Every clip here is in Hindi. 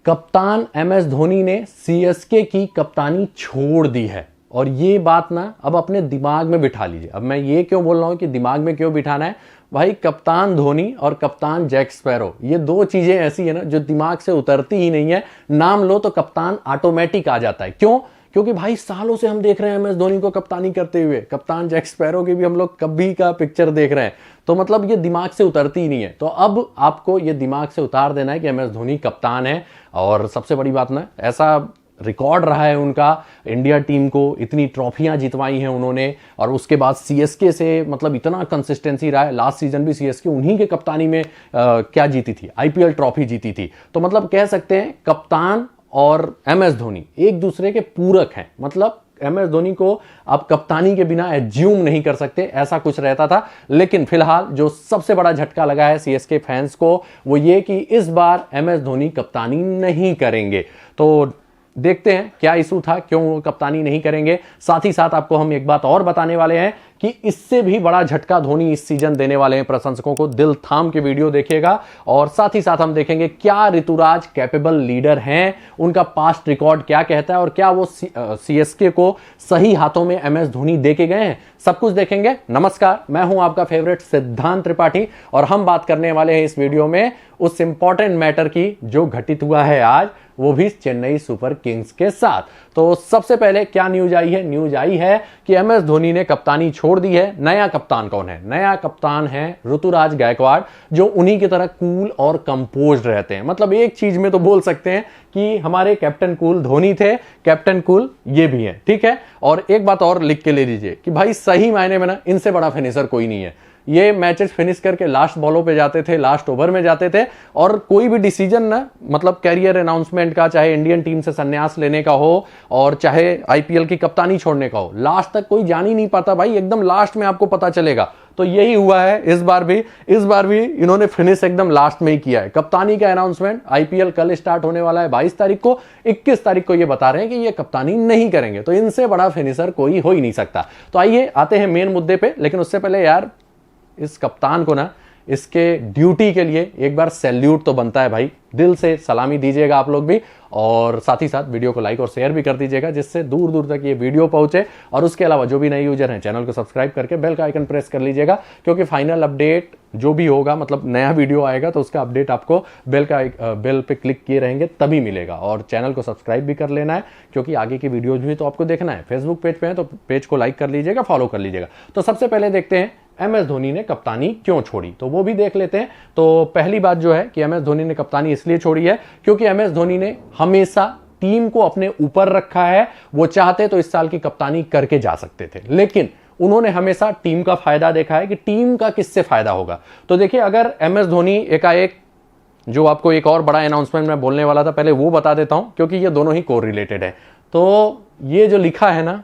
कप्तान एम एस धोनी ने सीएसके की कप्तानी छोड़ दी है। और ये बात ना अब अपने दिमाग में बिठा लीजिए। अब मैं ये क्यों बोल रहा हूं कि दिमाग में क्यों बिठाना है भाई, कप्तान धोनी और कप्तान जैक स्पैरो, ये दो चीजें ऐसी है ना जो दिमाग से उतरती ही नहीं है। नाम लो तो कप्तान ऑटोमेटिक आ जाता है। क्यों? क्योंकि भाई सालों से हम देख रहे हैं एम एस धोनी को कप्तानी करते हुए। कप्तान जैक स्पैरो की भी हम लोग कभी का पिक्चर देख रहे हैं, तो मतलब ये दिमाग से उतरती ही नहीं है। तो अब आपको ये दिमाग से उतार देना है कि एम एस धोनी कप्तान है। और सबसे बड़ी बात ना, ऐसा रिकॉर्ड रहा है उनका, इंडिया टीम को इतनी ट्रॉफियां जितवाई हैं उन्होंने। और उसके बाद सीएसके से मतलब इतना कंसिस्टेंसी रहा है। लास्ट सीजन भी सीएसके उन्हीं के कप्तानी में क्या जीती थी, आईपीएल ट्रॉफी जीती थी। तो मतलब कह सकते हैं कप्तान और एम एस धोनी एक दूसरे के पूरक हैं। मतलब एम एस धोनी को आप कप्तानी के बिना एज्यूम नहीं कर सकते, ऐसा कुछ रहता था। लेकिन फिलहाल जो सबसे बड़ा झटका लगा है सीएसके फैंस को वो ये कि इस बार एम एस धोनी कप्तानी नहीं करेंगे। तो देखते हैं क्या इशू था, क्यों वो कप्तानी नहीं करेंगे। साथ ही साथ आपको हम एक बात और बताने वाले हैं कि इससे भी बड़ा झटका धोनी इस सीजन देने वाले हैं प्रशंसकों को। दिल थाम के वीडियो देखिएगा। और साथ ही साथ हम देखेंगे क्या ऋतुराज कैपेबल लीडर हैं, उनका पास्ट रिकॉर्ड क्या कहता है और क्या वो सीएसके को सही हाथों में एम एस धोनी दे के गए हैं। सब कुछ देखेंगे। नमस्कार, मैं हूं आपका फेवरेट सिद्धांत त्रिपाठी और हम बात करने वाले हैं इस वीडियो में उस इंपॉर्टेंट मैटर की जो घटित हुआ है आज, वो भी चेन्नई सुपर किंग्स के साथ। तो सबसे पहले क्या न्यूज आई है? न्यूज आई है कि एम एस धोनी ने कप्तानी छोड़ दी है। नया कप्तान कौन है? नया कप्तान है ऋतुराज गायकवाड़, जो उन्हीं की तरह कूल और कंपोज्ड रहते हैं। मतलब एक चीज में तो बोल सकते हैं कि हमारे कैप्टन कूल धोनी थे, कैप्टन कूल ये भी है, ठीक है। और एक बात और लिख के ले लीजिए कि भाई सही मायने में ना इनसे बड़ा फिनिशर कोई नहीं है। ये मैचेस फिनिश करके लास्ट बॉलों पे जाते थे, लास्ट ओवर में जाते थे। और कोई भी डिसीजन ना, मतलब कैरियर अनाउंसमेंट का, चाहे इंडियन टीम से संन्यास लेने का हो और चाहे आईपीएल की कप्तानी छोड़ने का हो, लास्ट तक कोई जान ही नहीं पाता भाई, एकदम लास्ट में आपको पता चलेगा। तो यही हुआ है इस बार भी इन्होंने फिनिश एकदम लास्ट में ही किया है। कप्तानी का अनाउंसमेंट आईपीएल कल स्टार्ट होने वाला है 22 तारीख को। 21 तारीख को ये बता रहे हैं कि ये कप्तानी नहीं करेंगे। तो इनसे बड़ा फिनिशर कोई हो ही नहीं सकता। तो आइए आते हैं मेन मुद्दे पे। लेकिन उससे पहले यार इस कप्तान को ना इसके ड्यूटी के लिए एक बार सैल्यूट तो बनता है भाई। दिल से सलामी दीजिएगा आप लोग भी। और साथ ही साथ वीडियो को लाइक और शेयर भी कर दीजिएगा, जिससे दूर दूर तक ये वीडियो पहुंचे। और उसके अलावा जो भी नए यूजर हैं, चैनल को सब्सक्राइब करके बेल का आइकन प्रेस कर लीजिएगा, क्योंकि फाइनल अपडेट जो भी होगा, मतलब नया वीडियो आएगा तो उसका अपडेट आपको बेल पे क्लिक किए रहेंगे तभी मिलेगा। और चैनल को सब्सक्राइब भी कर लेना है, क्योंकि आगे की वीडियोज भी तो आपको देखना है। फेसबुक पेज पे है तो पेज को लाइक कर लीजिएगा, फॉलो कर लीजिएगा। तो सबसे पहले देखते हैं एम एस धोनी ने कप्तानी क्यों छोड़ी, तो वो भी देख लेते हैं। तो पहली बात जो है कि एम एस धोनी ने कप्तानी इसलिए छोड़ी है क्योंकि एम एस धोनी ने हमेशा टीम को अपने ऊपर रखा है। वो चाहते तो इस साल की कप्तानी करके जा सकते थे, लेकिन उन्होंने हमेशा टीम का फायदा देखा है कि टीम का किससे फायदा होगा। तो देखिए, अगर एम एस धोनी एकाएक, जो आपको एक और बड़ा अनाउंसमेंट मैं बोलने वाला था, पहले वो बता देता हूं क्योंकि ये दोनों ही को रिलेटेड है। तो ये जो लिखा है ना,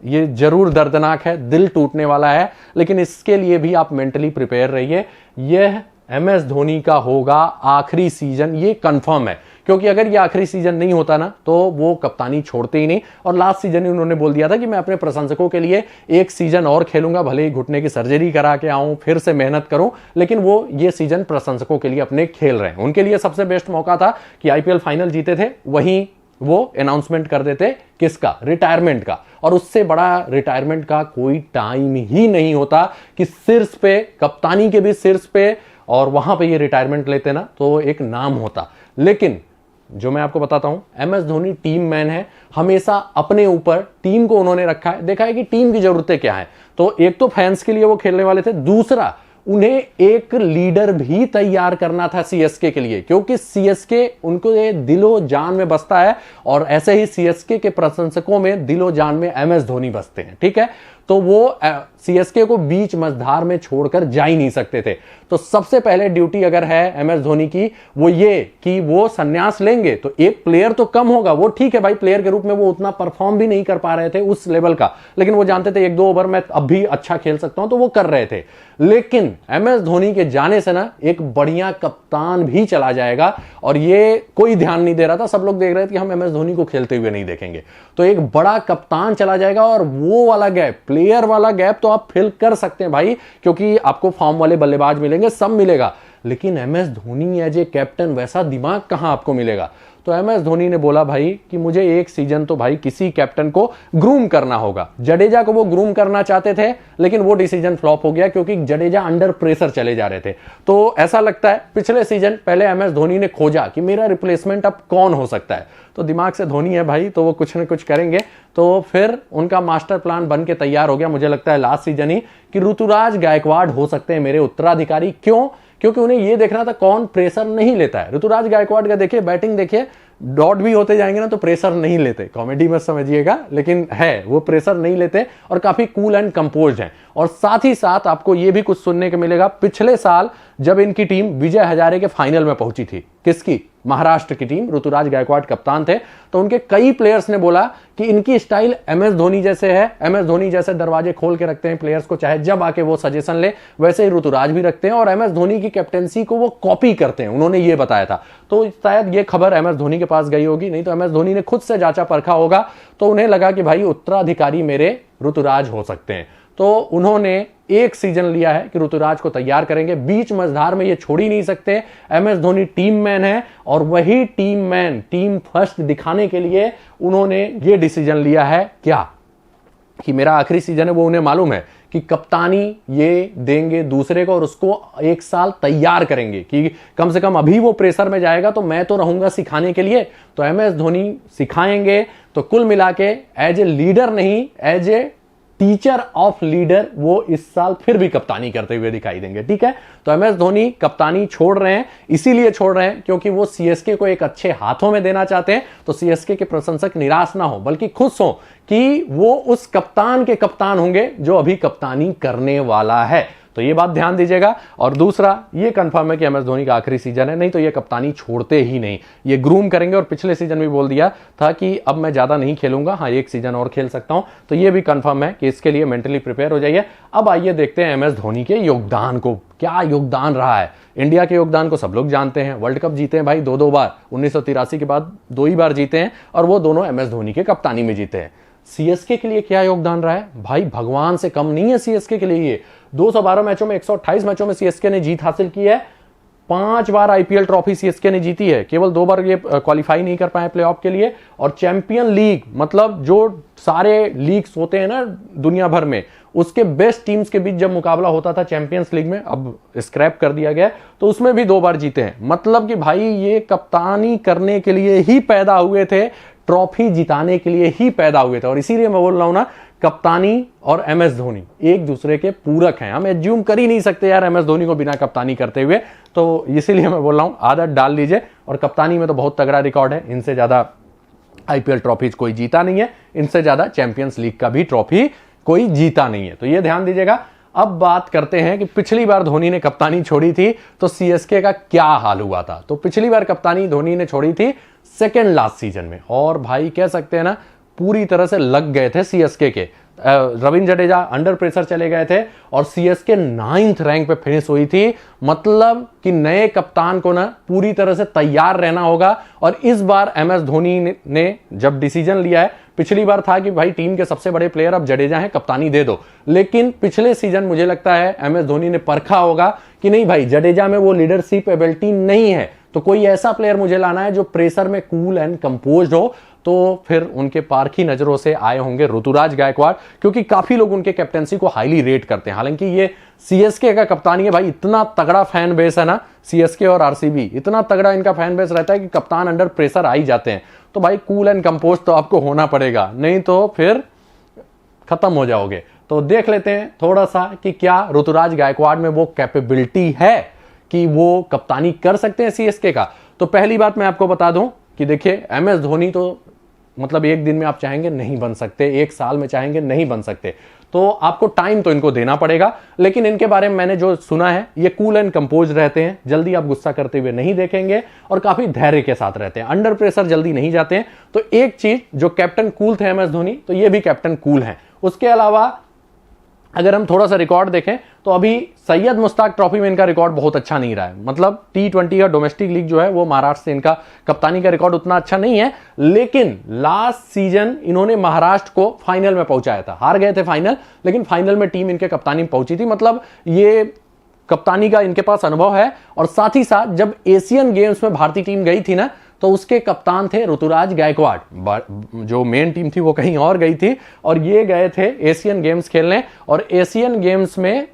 ये जरूर दर्दनाक है, दिल टूटने वाला है, लेकिन इसके लिए भी आप मेंटली प्रिपेयर रहिए। यह एम एस धोनी का होगा आखिरी सीजन, ये कंफर्म है। क्योंकि अगर ये आखिरी सीजन नहीं होता ना तो वो कप्तानी छोड़ते ही नहीं। और लास्ट सीजन ही उन्होंने बोल दिया था कि मैं अपने प्रशंसकों के लिए एक सीजन और खेलूंगा, भले ही घुटने की सर्जरी करा के आऊं, फिर से मेहनत करूं, लेकिन वो ये सीजन प्रशंसकों के लिए अपने खेल रहे हैं। उनके लिए सबसे बेस्ट मौका था कि आईपीएल फाइनल जीते थे, वहीं वो अनाउंसमेंट कर देते किसका? रिटायरमेंट का। और उससे बड़ा रिटायरमेंट का कोई टाइम ही नहीं होता कि शीर्ष पे, कप्तानी के भी शीर्ष पे, और वहां पे ये रिटायरमेंट लेते ना तो एक नाम होता। लेकिन जो मैं आपको बताता हूं, M S Dhoni team man है, हमेशा अपने ऊपर टीम को उन्होंने रखा है, देखा है कि टीम की जरूरतें क्या है। तो एक तो फैंस के लिए वो खेलने वाले थे, दूसरा उन्हें एक लीडर भी तैयार करना था सीएसके के लिए, क्योंकि सीएसके उनको ये दिलो जान में बसता है। और ऐसे ही सीएसके के प्रशंसकों में दिलो जान में एम एस धोनी बसते हैं, ठीक है। तो वो सीएसके को बीच मझधार में छोड़कर जा ही नहीं सकते थे। तो सबसे पहले ड्यूटी अगर है एम एस धोनी की, वो ये कि वो संन्यास लेंगे तो एक प्लेयर तो कम होगा। वो ठीक है भाई, प्लेयर के रूप में वो उतना परफॉर्म भी नहीं कर पा रहे थे उस लेवल का, लेकिन वो जानते थे 1-2 ओवर में अब भी अच्छा खेल सकता हूं, तो वो कर रहे थे। लेकिन एम एस धोनी के जाने से ना एक बढ़िया कप्तान भी चला जाएगा, और ये कोई ध्यान नहीं दे रहा था। सब लोग देख रहे थे कि हम एम एस धोनी को खेलते हुए नहीं देखेंगे। तो एक बड़ा कप्तान चला जाएगा, और वो वाला गैप, प्लेयर वाला गैप तो आप फिल कर सकते हैं भाई, क्योंकि आपको फॉर्म वाले बल्लेबाज मिलेंगे, सब मिलेगा। लेकिन M S Dhoni as a captain वैसा दिमाग कहां आपको मिलेगा। तो एम एस धोनी ने बोला भाई कि मुझे एक सीजन तो भाई किसी कैप्टन को ग्रूम करना होगा। जडेजा को वो ग्रूम करना चाहते थे, लेकिन वो डिसीजन फ्लॉप हो गया क्योंकि जडेजा अंडर प्रेशर चले जा रहे थे। तो ऐसा लगता है पिछले सीजन पहले एम एस धोनी ने खोजा कि मेरा रिप्लेसमेंट अब कौन हो सकता है, तो दिमाग से धोनी है भाई, तो वो कुछ ना कुछ करेंगे। तो फिर उनका मास्टर प्लान बन के तैयार हो गया, मुझे लगता है लास्ट सीजन ही, कि ऋतुराज गायकवाड़ हो सकते हैं मेरे उत्तराधिकारी। क्यों? क्योंकि उन्हें यह देखना था कौन प्रेशर नहीं लेता है। ऋतुराज गायकवाड़ का देखिए बैटिंग, देखिए डॉट भी होते जाएंगे ना तो प्रेशर नहीं लेते, कॉमेडी मत समझिएगा, लेकिन है वो प्रेशर नहीं लेते और काफी कूल एंड कंपोज्ड हैं। और साथ ही साथ आपको ये भी कुछ सुनने को मिलेगा, पिछले साल जब इनकी टीम विजय हजारे के फाइनल में पहुंची थी, किसकी? महाराष्ट्र की टीम, ऋतुराज गायकवाड़ कप्तान थे, तो उनके कई प्लेयर्स ने बोला कि इनकी स्टाइल एम एस धोनी जैसे है, एम एस धोनी जैसे दरवाजे खोल के रखते हैं प्लेयर्स को, चाहे जब आके वो सजेशन ले वैसे ही ऋतुराज भी रखते हैं और एम एस धोनी की कैप्टेंसी को वो कॉपी करते हैं, उन्होंने ये बताया था। तो शायद ये खबर एम एस धोनी के पास गई होगी, नहीं तो एम एस धोनी ने खुद से जांचा परखा होगा, तो उन्हें लगा कि भाई उत्तराधिकारी मेरे ऋतुराज हो सकते हैं। तो उन्होंने एक सीजन लिया है कि ऋतुराज को तैयार करेंगे, बीच मझधार में ये छोड़ ही नहीं सकते। M S Dhoni team man है और वही टीम मैन, टीम फर्स्ट दिखाने के लिए उन्होंने ये डिसीजन लिया है क्या, कि मेरा आखिरी सीजन है, वो उन्हें मालूम है कि कप्तानी ये देंगे दूसरे को और उसको एक साल तैयार करेंगे कि कम से कम अभी वो प्रेशर में जाएगा तो मैं तो रहूंगा सिखाने के लिए। तो एम एस धोनी सिखाएंगे, तो कुल मिला के एज ए लीडर नहीं, as a teacher of leader वो इस साल फिर भी कप्तानी करते हुए दिखाई देंगे। ठीक है, तो एम एस धोनी कप्तानी छोड़ रहे हैं, इसीलिए छोड़ रहे हैं क्योंकि वो सीएसके को एक अच्छे हाथों में देना चाहते हैं, तो सीएसके के प्रशंसक निराश ना हो बल्कि खुश हो कि वो उस कप्तान के कप्तान होंगे जो अभी कप्तानी करने वाला है। तो ये बात ध्यान दीजिएगा। और दूसरा ये कंफर्म है कि एम एस धोनी का आखिरी सीजन है, नहीं तो ये कप्तानी छोड़ते ही नहीं, ये ग्रूम करेंगे। और पिछले सीजन भी बोल दिया था कि अब मैं ज्यादा नहीं खेलूंगा, हाँ एक सीजन और खेल सकता हूं, तो ये भी कंफर्म है कि इसके लिए मेंटली प्रिपेयर हो जाइए। अब आइए देखते हैं एम एस धोनी के योगदान को, क्या योगदान रहा है। इंडिया के योगदान को सब लोग जानते हैं, वर्ल्ड कप जीते हैं भाई दो बार, 1983 के बाद 2 ही बार जीते हैं और वो दोनों एम एस धोनी के कप्तानी में जीते हैं। सीएसके के लिए क्या योगदान रहा है भाई, भगवान से कम नहीं है सीएसके के लिए। ये 212 मैचों में 128 मैचों में सीएसके ने जीत हासिल की है, 5 बार आईपीएल ट्रॉफी सीएसके ने जीती है, केवल 2 बार ये क्वालिफाई नहीं कर पाए प्लेऑफ के लिए। और चैंपियन लीग, मतलब जो सारे लीग्स होते हैं ना दुनिया भर में, उसके बेस्ट टीम्स के बीच जब मुकाबला होता था चैंपियंस लीग में, अब स्क्रैप कर दिया गया, तो उसमें भी 2 बार जीते हैं। मतलब कि भाई ये कप्तानी करने के लिए ही पैदा हुए थे, ट्रॉफी जिताने के लिए ही पैदा हुए थे। और इसीलिए मैं बोल रहा हूं ना, कप्तानी और एम एस धोनी एक दूसरे के पूरक हैं। हम एज्यूम कर ही नहीं सकते यार एम एस धोनी को बिना कप्तानी करते हुए, तो इसीलिए मैं बोल रहा हूं आदत डाल लीजिए। और कप्तानी में तो बहुत तगड़ा रिकॉर्ड है, इनसे ज्यादा आईपीएल ट्रॉफीज कोई जीता नहीं है, इनसे ज्यादा चैंपियंस लीग का भी ट्रॉफी कोई जीता नहीं है, तो ये ध्यान दीजिएगा। अब बात करते हैं कि पिछली बार धोनी ने कप्तानी छोड़ी थी तो सीएसके का क्या हाल हुआ था। तो पिछली बार कप्तानी धोनी ने छोड़ी थी सेकेंड लास्ट सीजन में, और भाई कह सकते हैं ना पूरी तरह से लग गए थे सीएसके के। रविंद्र जडेजा अंडर प्रेशर चले गए थे और सीएसके 9th रैंक पे फिनिश हुई थी। मतलब कि नए कप्तान को ना पूरी तरह से तैयार रहना होगा। और इस बार एम एस धोनी ने जब डिसीजन लिया है, पिछली बार था कि भाई टीम के सबसे बड़े प्लेयर अब जडेजा हैं, कप्तानी दे दो, लेकिन पिछले सीजन मुझे लगता है एम एस धोनी ने परखा होगा कि नहीं भाई जडेजा में वो लीडरशिप एबिलिटी नहीं है, तो कोई ऐसा प्लेयर मुझे लाना है जो प्रेशर में कूल एंड कंपोज्ड हो। तो फिर उनके पारखी नजरों से आए होंगे ऋतुराज गायकवाड़, क्योंकि काफी लोग उनके कैप्टेंसी को हाईली रेट करते हैं। हालांकि ये सीएसके का कप्तानी है भाई, इतना तगड़ा फैन बेस है ना सीएसके और आरसीबी, इतना तगड़ा इनका फैन बेस रहता है कि कप्तान अंडर प्रेशर आ ही जाते हैं। तो भाई कूल एंड कंपोज तो आपको होना पड़ेगा, नहीं तो फिर खत्म हो जाओगे। तो देख लेते हैं थोड़ा सा कि क्या ऋतुराज गायकवाड़ में वो कैपेबिलिटी है कि वो कप्तानी कर सकते हैं सीएसके का। तो पहली बात मैं आपको बता दूं कि देखिए एम एस धोनी तो मतलब एक दिन में आप चाहेंगे नहीं बन सकते, एक साल में चाहेंगे नहीं बन सकते, तो आपको टाइम तो इनको देना पड़ेगा। लेकिन इनके बारे में मैंने जो सुना है, ये कूल एंड कंपोज रहते हैं, जल्दी आप गुस्सा करते हुए नहीं देखेंगे और काफी धैर्य के साथ रहते हैं, अंडर प्रेशर जल्दी नहीं जाते हैं। तो एक चीज जो कैप्टन कूल थे एम एस धोनी, तो ये भी कैप्टन कूल हैं। उसके अलावा अगर हम थोड़ा सा रिकॉर्ड देखें तो अभी सैयद मुश्ताक ट्रॉफी में इनका रिकॉर्ड बहुत अच्छा नहीं रहा है। मतलब T20 का डोमेस्टिक लीग जो है वो महाराष्ट्र से इनका कप्तानी का रिकॉर्ड उतना अच्छा नहीं है, लेकिन लास्ट सीजन इन्होंने महाराष्ट्र को फाइनल में पहुंचाया था। हार गए थे फाइनल, लेकिन फाइनल में टीम इनके कप्तानी में पहुंची थी। मतलब ये कप्तानी का इनके पास अनुभव है। और साथ ही साथ जब एशियन गेम्स में भारतीय टीम गई थी ना, तो उसके कप्तान थे ऋतुराज गायकवाड़। जो मेन टीम थी वो कहीं और गई थी और ये गए थे एशियन गेम्स खेलने, और एशियन गेम्स में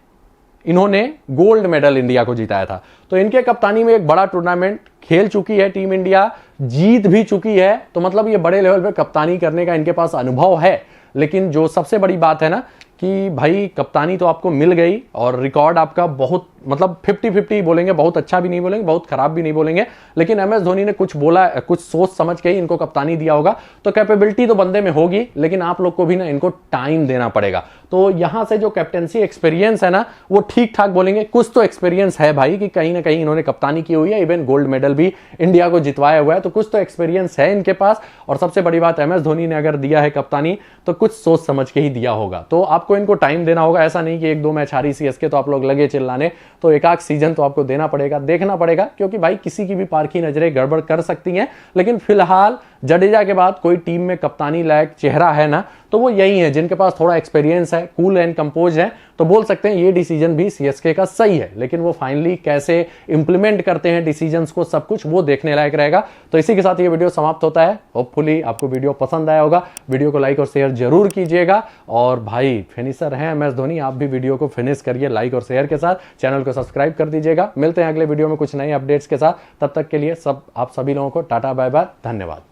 इन्होंने गोल्ड मेडल इंडिया को जिताया था। तो इनके कप्तानी में एक बड़ा टूर्नामेंट खेल चुकी है टीम इंडिया, जीत भी चुकी है। तो मतलब ये बड़े लेवल पे कप्तानी करने का इनके पास अनुभव है। लेकिन जो सबसे बड़ी बात है ना कि भाई कप्तानी तो आपको मिल गई और रिकॉर्ड आपका बहुत मतलब 50-50 बोलेंगे, बहुत अच्छा भी नहीं बोलेंगे, बहुत खराब भी नहीं बोलेंगे, लेकिन एमएस धोनी ने कुछ बोला, कुछ सोच समझ के ही इनको कप्तानी दिया होगा। तो कैपेबिलिटी तो बंदे में होगी, लेकिन आप लोग को भी ना इनको टाइम देना पड़ेगा। तो यहां से जो कैप्टेंसी एक्सपीरियंस है ना वो ठीक ठाक बोलेंगे, कुछ तो एक्सपीरियंस है भाई कि कहीं ना कहीं इन्होंने कप्तानी की हुई है, इवन गोल्ड मेडल भी इंडिया को जितवाया हुआ है, तो कुछ तो एक्सपीरियंस है इनके पास। और सबसे बड़ी बात, एमएस धोनी ने अगर दिया है कप्तानी तो कुछ सोच समझ के ही दिया होगा। तो आपको इनको टाइम देना होगा, ऐसा नहीं कि 1-2 मैच हारी सीएसके तो आप लोग लगे चिल्लाने। तो एक आध सीजन तो आपको देना पड़ेगा, देखना पड़ेगा, क्योंकि भाई किसी की भी पारखी नजरें गड़बड़ कर सकती हैं। लेकिन फिलहाल जडेजा के बाद कोई टीम में कप्तानी लायक चेहरा है ना तो वो यही है, जिनके पास थोड़ा एक्सपीरियंस है, कूल एंड कंपोज है। तो बोल सकते हैं ये डिसीजन भी सीएसके का सही है, लेकिन वो फाइनली कैसे इंप्लीमेंट करते हैं डिसीजंस को, सब कुछ वो देखने लायक रहेगा। तो इसी के साथ ये वीडियो समाप्त होता है। होपफुली आपको वीडियो पसंद आया होगा। वीडियो को लाइक और शेयर जरूर कीजिएगा। और भाई फिनिशर हैं एमएस धोनी, आप भी वीडियो को फिनिश करिए लाइक और शेयर के साथ, चैनल को सब्सक्राइब कर दीजिएगा। मिलते हैं अगले वीडियो में कुछ नए अपडेट्स के साथ, तब तक के लिए आप सभी लोगों को टाटा बाय बाय, धन्यवाद।